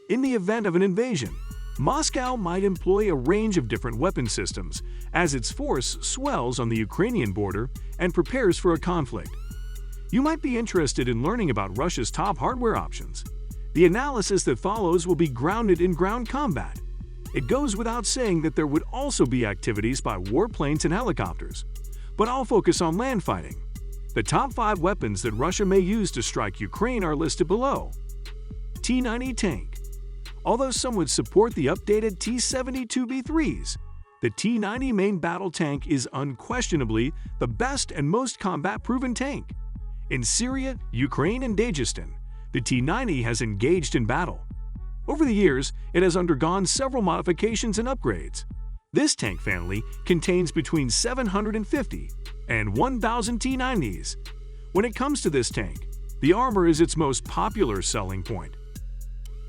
In the event of an invasion, Moscow might employ a range of different weapon systems as its force swells on the Ukrainian border and prepares for a conflict. You might be interested in learning about Russia's top hardware options. The analysis that follows will be grounded in ground combat. It goes without saying that there would also be activities by warplanes and helicopters, but I'll focus on land fighting. The top 5 weapons that Russia may use to strike Ukraine are listed below. T-90 tank. Although some would support the updated T-72B3s, the T-90 main battle tank is unquestionably the best and most combat-proven tank. In Syria, Ukraine, and Dagestan, the T-90 has engaged in battle. Over the years, it has undergone several modifications and upgrades. This tank family contains between 750 and 1,000 T-90s. When it comes to this tank, the armor is its most popular selling point.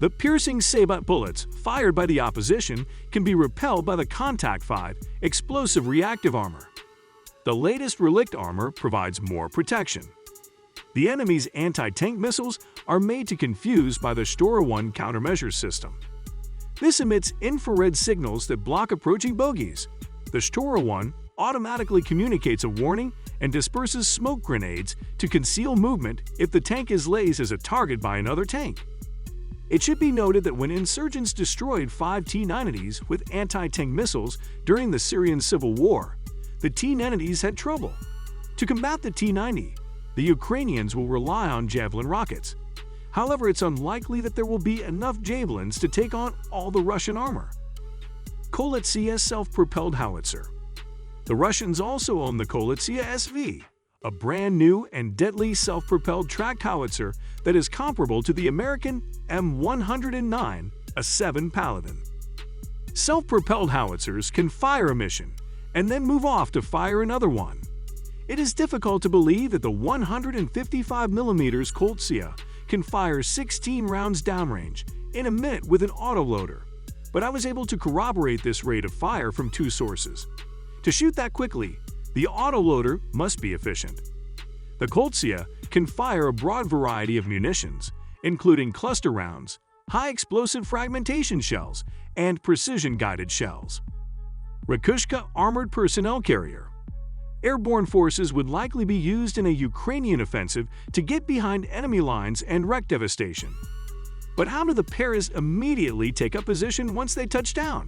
The piercing sabot bullets fired by the opposition can be repelled by the Contact 5 explosive reactive armor. The latest Relict armor provides more protection. The enemy's anti-tank missiles are made to confuse by the Stora-1 countermeasure system. This emits infrared signals that block approaching bogies. The Stora-1 automatically communicates a warning and disperses smoke grenades to conceal movement if the tank is laid as a target by another tank. It should be noted that when insurgents destroyed 5 T-90s with anti-tank missiles during the Syrian civil war, the T-90s had trouble. To combat the T-90, the Ukrainians will rely on Javelin rockets. However, it's unlikely that there will be enough Javelins to take on all the Russian armor. Kolitsia self-propelled howitzer. The Russians also own the Kolitsia SV, a brand new and deadly self-propelled tracked howitzer that is comparable to the American M109, a 7 Paladin. Self-propelled howitzers can fire a mission and then move off to fire another one. It is difficult to believe that the 155mm Koltsia can fire 16 rounds downrange in a minute with an autoloader, but I was able to corroborate this rate of fire from 2 sources. To shoot that quickly, the autoloader must be efficient. The Koltsia can fire a broad variety of munitions, including cluster rounds, high-explosive fragmentation shells, and precision-guided shells. Rakushka Armored Personnel Carrier. Airborne forces would likely be used in a Ukrainian offensive to get behind enemy lines and wreak devastation. But how do the Paras immediately take up position once they touch down?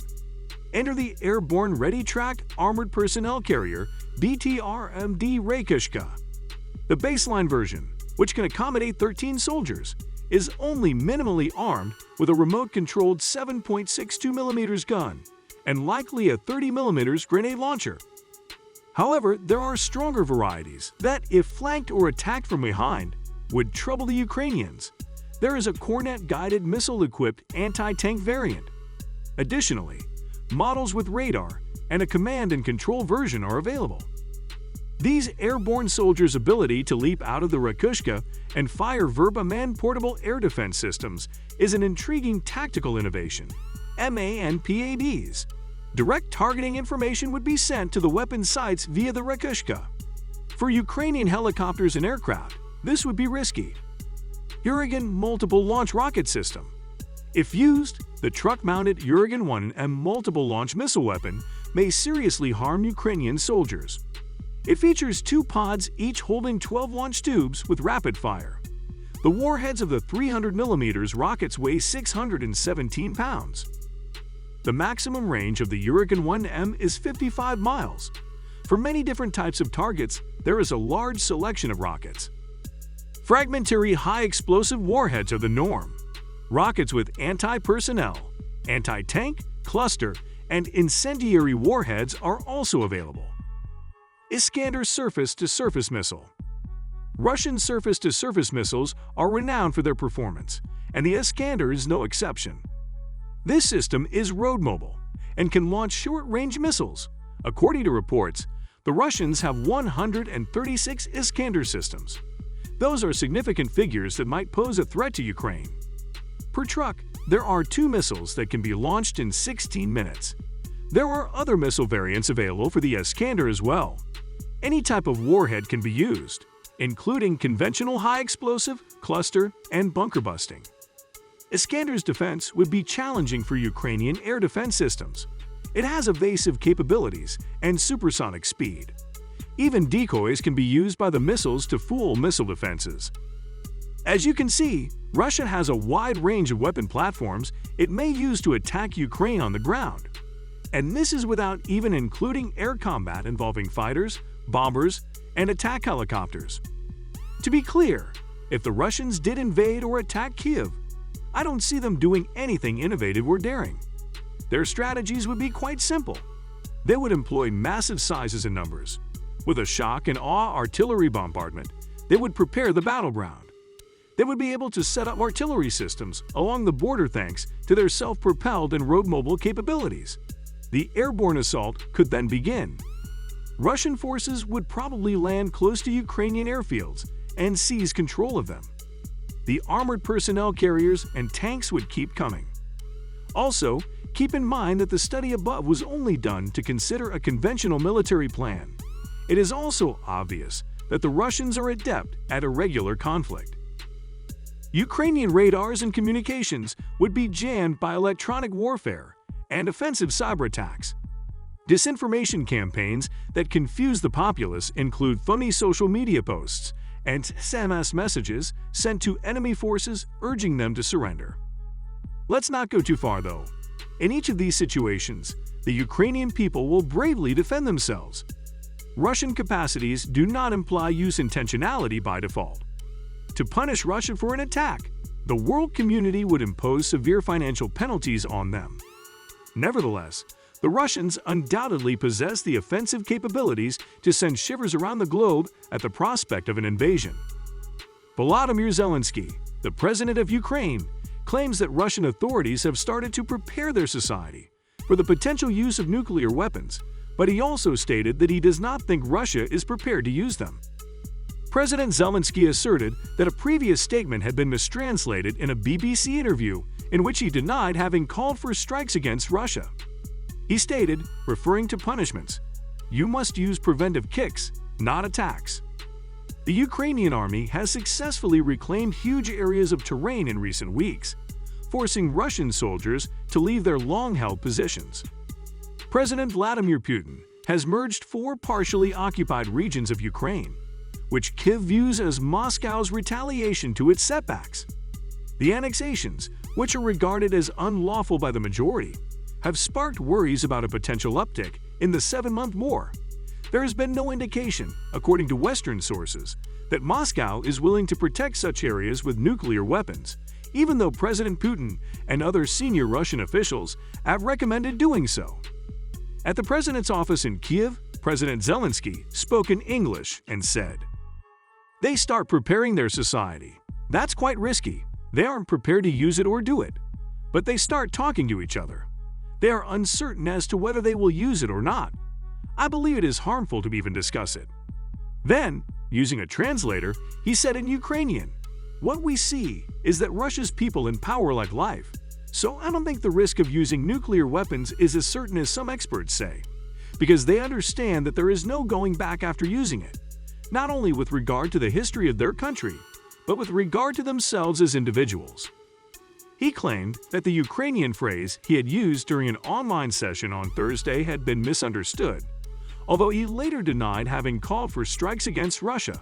Enter the Airborne Ready Track Armored Personnel Carrier BTRMD Rakushka. The baseline version, which can accommodate 13 soldiers, is only minimally armed with a remote-controlled 7.62mm gun and likely a 30mm grenade launcher. However, there are stronger varieties that, if flanked or attacked from behind, would trouble the Ukrainians. There is a Kornet-guided missile-equipped anti-tank variant. Additionally, models with radar and a command and control version are available. These airborne soldiers' ability to leap out of the Rakushka and fire Verba man-portable air defense systems is an intriguing tactical innovation. MANPADs. Direct targeting information would be sent to the weapon sights via the Rakushka. For Ukrainian helicopters and aircraft, this would be risky. Urigan Multiple Launch Rocket System. If used, the truck-mounted Urigan-1M multiple launch missile weapon may seriously harm Ukrainian soldiers. It features 2 pods each holding 12 launch tubes with rapid fire. The warheads of the 300mm rockets weigh 617 pounds. The maximum range of the Urigan-1M is 55 miles. For many different types of targets, there is a large selection of rockets. Fragmentary high-explosive warheads are the norm. Rockets with anti-personnel, anti-tank, cluster, and incendiary warheads are also available. Iskander surface-to-surface missile. Russian surface-to-surface missiles are renowned for their performance, and the Iskander is no exception. This system is road mobile and can launch short-range missiles. According to reports, the Russians have 136 Iskander systems. Those are significant figures that might pose a threat to Ukraine. Per truck, there are 2 missiles that can be launched in 16 minutes. There are other missile variants available for the Iskander as well. Any type of warhead can be used, including conventional high-explosive, cluster, and bunker busting. Iskander's defense would be challenging for Ukrainian air defense systems. It has evasive capabilities and supersonic speed. Even decoys can be used by the missiles to fool missile defenses. As you can see, Russia has a wide range of weapon platforms it may use to attack Ukraine on the ground. And this is without even including air combat involving fighters, bombers, and attack helicopters. To be clear, if the Russians did invade or attack Kyiv, I don't see them doing anything innovative or daring. Their strategies would be quite simple. They would employ massive sizes and numbers. With a shock and awe artillery bombardment, they would prepare the battleground. They would be able to set up artillery systems along the border thanks to their self-propelled and road-mobile capabilities. The airborne assault could then begin. Russian forces would probably land close to Ukrainian airfields and seize control of them. The armored personnel carriers and tanks would keep coming. Also, keep in mind that the study above was only done to consider a conventional military plan. It is also obvious that the Russians are adept at irregular conflict. Ukrainian radars and communications would be jammed by electronic warfare and offensive cyber attacks. Disinformation campaigns that confuse the populace include phony social media posts and SMS messages sent to enemy forces urging them to surrender. Let's not go too far, though. In each of these situations, the Ukrainian people will bravely defend themselves. Russian capacities do not imply use intentionality by default. To punish Russia for an attack, the world community would impose severe financial penalties on them. Nevertheless, the Russians undoubtedly possess the offensive capabilities to send shivers around the globe at the prospect of an invasion. Volodymyr Zelensky, the president of Ukraine, claims that Russian authorities have started to prepare their society for the potential use of nuclear weapons, but he also stated that he does not think Russia is prepared to use them. President Zelensky asserted that a previous statement had been mistranslated in a BBC interview in which he denied having called for strikes against Russia. He stated, referring to punishments, "You must use preventive kicks, not attacks." The Ukrainian army has successfully reclaimed huge areas of terrain in recent weeks, forcing Russian soldiers to leave their long-held positions. President Vladimir Putin has merged 4 partially occupied regions of Ukraine, which Kyiv views as Moscow's retaliation to its setbacks. The annexations, which are regarded as unlawful by the majority, have sparked worries about a potential uptick in the 7-month war. There has been no indication, according to Western sources, that Moscow is willing to protect such areas with nuclear weapons, even though President Putin and other senior Russian officials have recommended doing so. At the president's office in Kyiv, President Zelensky spoke in English and said, "They start preparing their society. That's quite risky. They aren't prepared to use it or do it. But they start talking to each other. They are uncertain as to whether they will use it or not. I believe it is harmful to even discuss it." Then, using a translator, he said in Ukrainian, "What we see is that Russia's people in power like life, so I don't think the risk of using nuclear weapons is as certain as some experts say, because they understand that there is no going back after using it, not only with regard to the history of their country, but with regard to themselves as individuals." He claimed that the Ukrainian phrase he had used during an online session on Thursday had been misunderstood, although he later denied having called for strikes against Russia.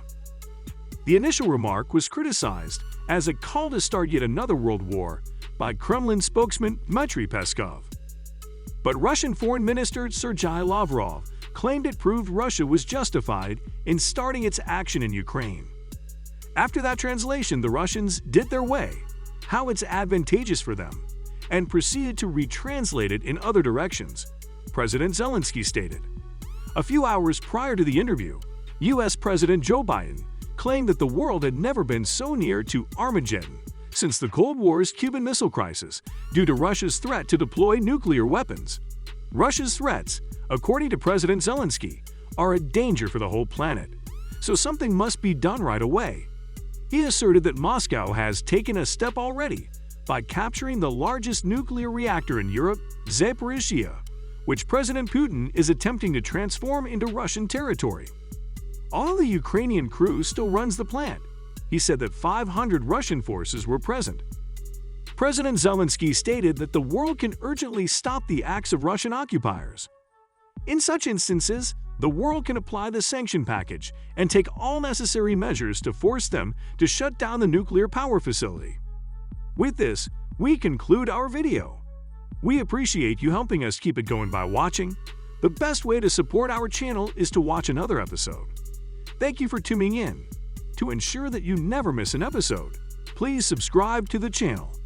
The initial remark was criticized as a call to start yet another world war by Kremlin spokesman Dmitry Peskov. But Russian Foreign Minister Sergei Lavrov claimed it proved Russia was justified in starting its action in Ukraine. After that translation, the Russians did their way, how it's advantageous for them, and proceeded to retranslate it in other directions, President Zelensky stated. A few hours prior to the interview, U.S. President Joe Biden claimed that the world had never been so near to Armageddon since the Cold War's Cuban Missile Crisis due to Russia's threat to deploy nuclear weapons. Russia's threats, according to President Zelensky, are a danger for the whole planet, so something must be done right away. He asserted that Moscow has taken a step already by capturing the largest nuclear reactor in Europe, Zaporizhzhia, which President Putin is attempting to transform into Russian territory. Although the Ukrainian crew still runs the plant, he said that 500 Russian forces were present. President Zelensky stated that the world can urgently stop the acts of Russian occupiers. In such instances, the world can apply the sanction package and take all necessary measures to force them to shut down the nuclear power facility. With this, we conclude our video. We appreciate you helping us keep it going by watching. The best way to support our channel is to watch another episode. Thank you for tuning in. To ensure that you never miss an episode, please subscribe to the channel